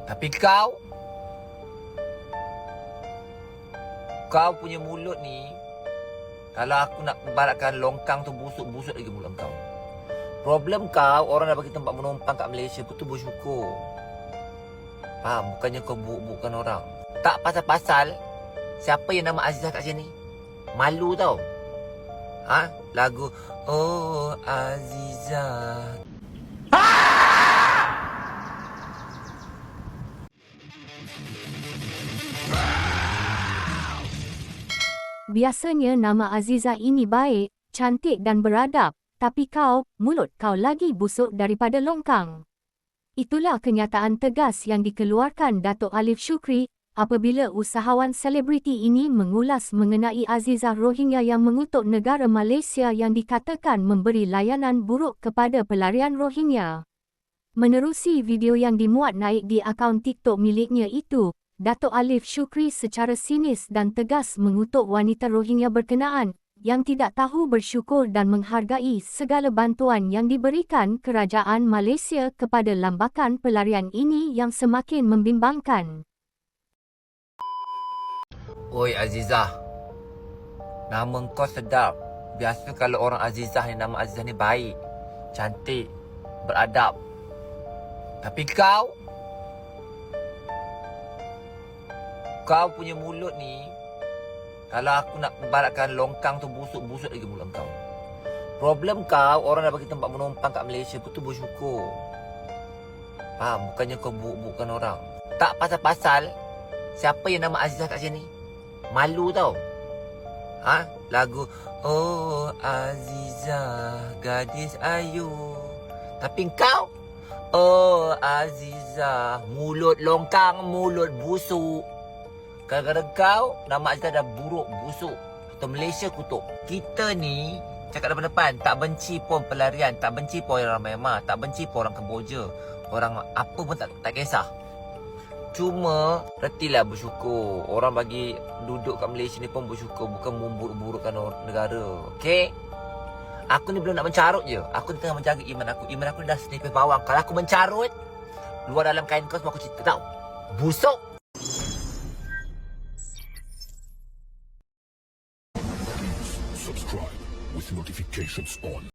Tapi kau punya mulut ni, kalau aku nak ibaratkan longkang tu busuk-busuk lagi mulut kau. Problem kau, orang dah bagi tempat menumpang kat Malaysia, kau tu bersyukur. Faham? Bukannya kau buruk-burukkan orang. Tak pasal-pasal siapa yang nama Azizah kat sini. Malu tau. Lagu Oh Azizah. Biasanya nama Azizah ini baik, cantik dan beradab, tapi mulut kau lagi busuk daripada longkang. Itulah kenyataan tegas yang dikeluarkan Datuk Alif Shukri apabila usahawan selebriti ini mengulas mengenai Azizah Rohingya yang mengutuk negara Malaysia yang dikatakan memberi layanan buruk kepada pelarian Rohingya. Menerusi video yang dimuat naik di akaun TikTok miliknya itu, Datuk Alif Shukri secara sinis dan tegas mengutuk wanita Rohingya berkenaan yang tidak tahu bersyukur dan menghargai segala bantuan yang diberikan kerajaan Malaysia kepada lambakan pelarian ini yang semakin membimbangkan. Oi Azizah, nama kau sedap. Biasa kalau orang Azizah ni, nama Azizah ni baik, cantik, beradab. Tapi kau punya mulut ni, kalau aku nak ibaratkan longkang tu busuk-busuk lagi mulut kau. Problem kau, orang dah bagi tempat menumpang kat Malaysia, kau tu bersyukur. Faham? Bukannya kau buruk-burukkan orang. Tak pasal-pasal siapa yang nama Azizah kat sini. Malu tau. Lagu Oh Azizah, gadis ayu. Tapi kau, Oh Azizah, mulut longkang, mulut busuk. Kadang-kadang kau, nama Azizah dah buruk, busuk. Atau Malaysia kutuk. Kita ni, cakap depan-depan, tak benci pun pelarian, tak benci pun orang Myanmar, tak benci pun orang Kemboja. Orang apa pun tak kisah. Cuma, retilah bersyukur. Orang bagi duduk kat Malaysia ni pun bersyukur, bukan memburuk-burukkan negara. Okay? Aku ni belum nak mencarut je. Aku ni tengah menjaga iman aku. Iman aku dah senipis bawang. Kalau aku mencarut, luar dalam kain kau semua aku cerita tau. Busuk! Subscribe with notifications on.